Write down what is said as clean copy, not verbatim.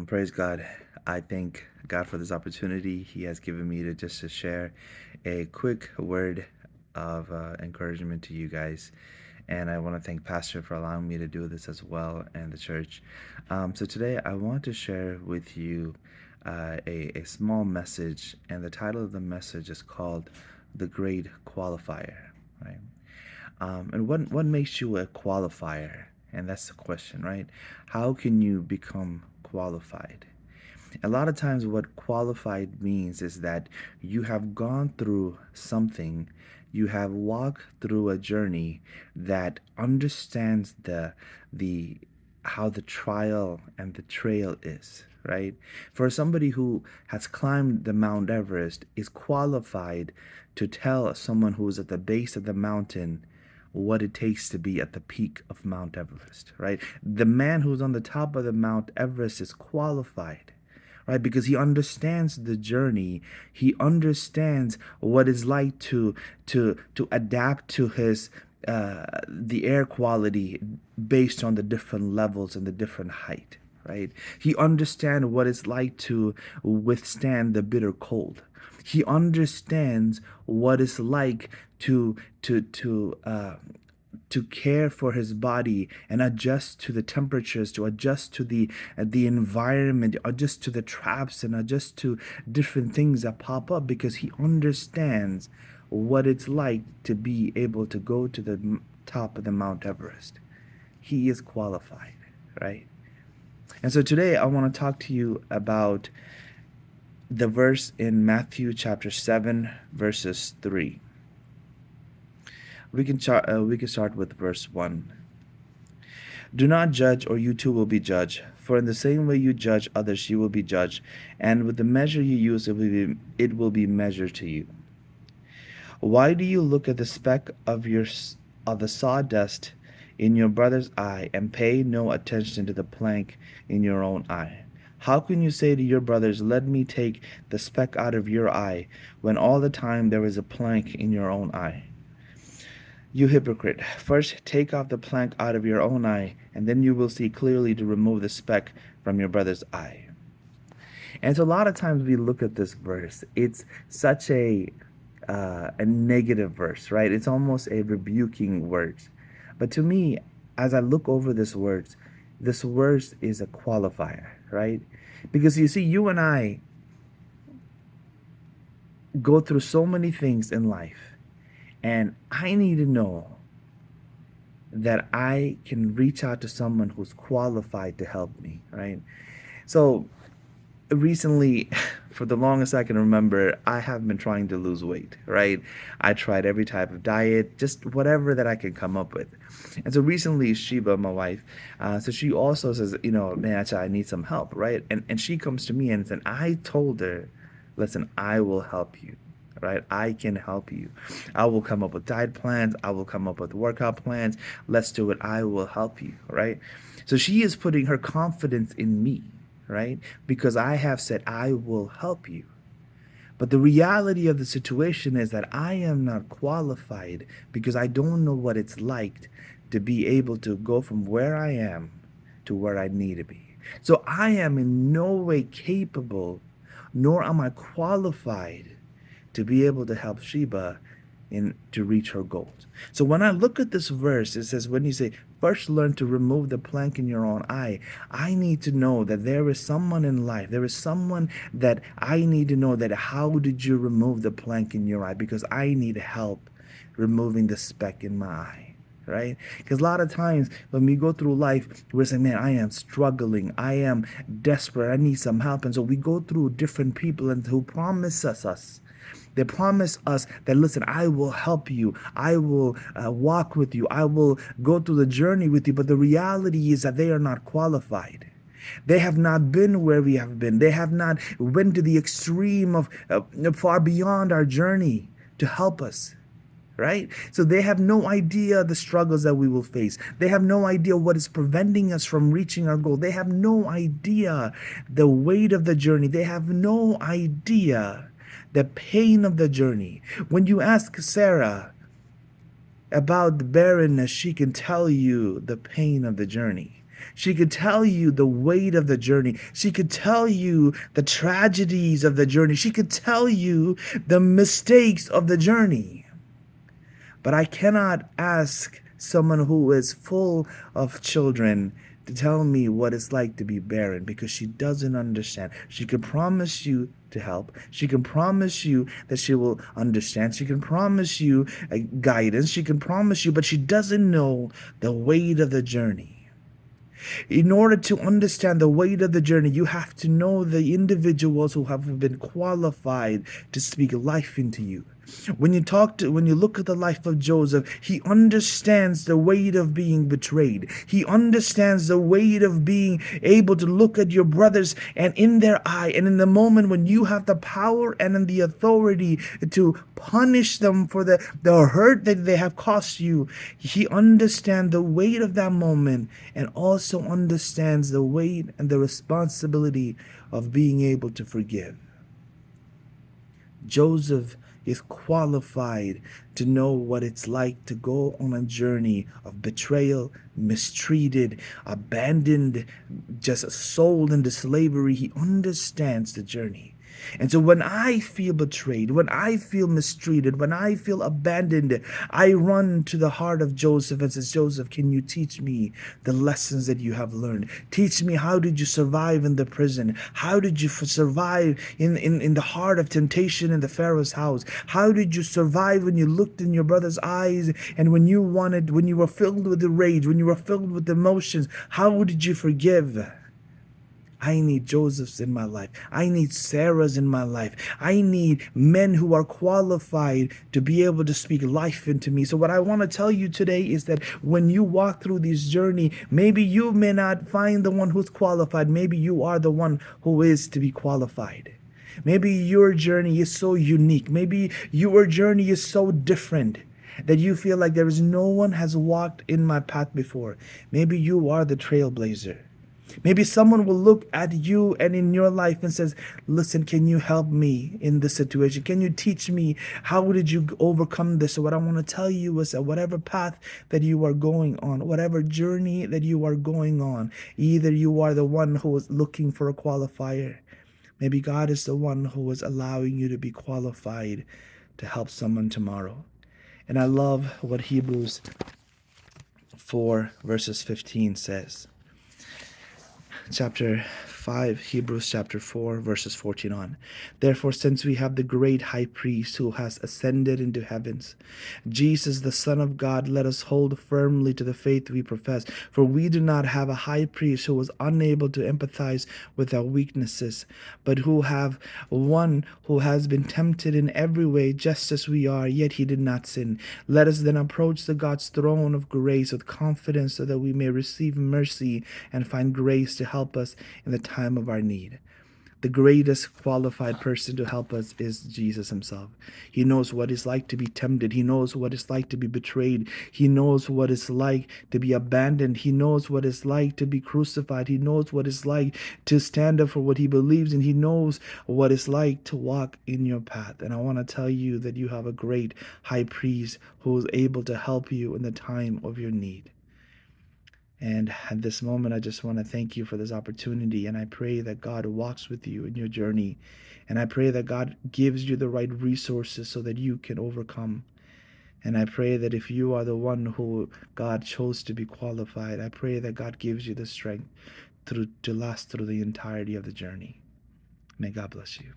Praise God. I thank God for this opportunity He has given me to share a quick word of encouragement to you guys. And I want to thank Pastor for allowing me to do this as well and the church. So today I want to share with you a small message, and the title of the message is called The Great Qualifier. Right? And what makes you a qualifier? And that's the question, right? How can you become qualified? A lot of times, what qualified means is that you have gone through something, you have walked through a journey that understands the how the trial and the trail is, right? For somebody who has climbed the Mount Everest is qualified to tell someone who's at the base of the mountain what it takes to be at the peak of Mount Everest, right? The man who's on the top of the Mount Everest is qualified, right? Because he understands the journey. He understands what it's like to adapt to his the air quality based on the different levels and the different height, right? He understands what it's like to withstand the bitter cold. He understands what it's like to to to uh, to care for his body and adjust to the temperatures, to adjust to the environment, adjust to the traps, and adjust to different things that pop up because he understands what it's like to be able to go to the top of the Mount Everest. He is qualified, right? And so today I want to talk to you about the verse in Matthew chapter 7 verses 3. We can start with verse 1. Do not judge, or you too will be judged. For in the same way you judge others, you will be judged, and with the measure you use, it will be measured to you. Why do you look at the speck of the sawdust in your brother's eye, and pay no attention to the plank in your own eye? How can you say to your brothers, let me take the speck out of your eye, when all the time there is a plank in your own eye? You hypocrite, first take off the plank out of your own eye, and then you will see clearly to remove the speck from your brother's eye. And so a lot of times we look at this verse, it's such a negative verse, right? It's almost a rebuking word. But to me, as I look over this verse is a qualifier, right? Because you see, you and I go through so many things in life, and I need to know that I can reach out to someone who's qualified to help me, right? So recently, for the longest I can remember, I have been trying to lose weight, right? I tried every type of diet, just whatever that I can come up with. And so recently, Sheba, my wife, so she also says, man, I need some help, right? And she comes to me and said, I told her, listen, I will help you. Right? I can help you. I will come up with diet plans. I will come up with workout plans. Let's do it. I will help you. Right? So she is putting her confidence in me, right? Because I have said, I will help you. But the reality of the situation is that I am not qualified because I don't know what it's like to be able to go from where I am to where I need to be. So I am in no way capable, nor am I qualified to be able to help Sheba to reach her goals. So when I look at this verse, it says, when you say, first learn to remove the plank in your own eye, I need to know that there is someone in life, there is someone that I need to know that how did you remove the plank in your eye? Because I need help removing the speck in my eye. Right? Because a lot of times when we go through life, we're saying, man, I am struggling. I am desperate. I need some help. And so we go through different people and who promise us. They promise us that, listen, I will help you. I will walk with you. I will go through the journey with you. But the reality is that they are not qualified. They have not been where we have been. They have not went to the extreme of far beyond our journey to help us. Right? So they have no idea the struggles that we will face. They have no idea what is preventing us from reaching our goal. They have no idea the weight of the journey. They have no idea the pain of the journey. When you ask Sarah about the barrenness, she can tell you the pain of the journey. She could tell you the weight of the journey. She could tell you the tragedies of the journey. She could tell you the mistakes of the journey. But I cannot ask someone who is full of children to tell me what it's like to be barren, because she doesn't understand. She can promise you to help. She can promise you that she will understand. She can promise you guidance. She can promise you, but she doesn't know the weight of the journey. In order to understand the weight of the journey, you have to know the individuals who have been qualified to speak life into you. When you look at the life of Joseph, he understands the weight of being betrayed. He understands the weight of being able to look at your brothers and in their eye, and in the moment when you have the power and the authority to punish them for the hurt that they have caused you. He understands the weight of that moment, and also understands the weight and the responsibility of being able to forgive. Joseph is qualified to know what it's like to go on a journey of betrayal, mistreated, abandoned, just sold into slavery. He understands the journey. And so when I feel betrayed, when I feel mistreated, when I feel abandoned, I run to the heart of Joseph and says, Joseph, can you teach me the lessons that you have learned? Teach me, how did you survive in the prison? How did you survive in the heart of temptation in the Pharaoh's house? How did you survive when you looked in your brother's eyes and when you were filled with the rage, when you were filled with emotions? How did you forgive? I need Josephs in my life. I need Sarahs in my life. I need men who are qualified to be able to speak life into me. So what I want to tell you today is that when you walk through this journey, maybe you may not find the one who's qualified. Maybe you are the one who is to be qualified. Maybe your journey is so unique. Maybe your journey is so different that you feel like there is no one has walked in my path before. Maybe you are the trailblazer. Maybe someone will look at you and in your life and says, listen, can you help me in this situation? Can you teach me? How did you overcome this? So what I want to tell you is that whatever path that you are going on, whatever journey that you are going on, either you are the one who is looking for a qualifier. Maybe God is the one who is allowing you to be qualified to help someone tomorrow. And I love what Hebrews 4 verses 15 says. Chapter 5, Hebrews chapter 4, verses 14 on. Therefore, since we have the great high priest who has ascended into heavens, Jesus, the Son of God, let us hold firmly to the faith we profess. For we do not have a high priest who was unable to empathize with our weaknesses, but who have one who has been tempted in every way, just as we are, yet he did not sin. Let us then approach the God's throne of grace with confidence, so that we may receive mercy and find grace to help us in the time of our need. The greatest qualified person to help us is Jesus himself. He knows what it's like to be tempted. He knows what it's like to be betrayed. He knows what it's like to be abandoned. He knows what it's like to be crucified. He knows what it's like to stand up for what he believes, and he knows what it's like to walk in your path. And I want to tell you that you have a great high priest who is able to help you in the time of your need. And at this moment, I just want to thank you for this opportunity. And I pray that God walks with you in your journey. And I pray that God gives you the right resources so that you can overcome. And I pray that if you are the one who God chose to be qualified, I pray that God gives you the strength to last through the entirety of the journey. May God bless you.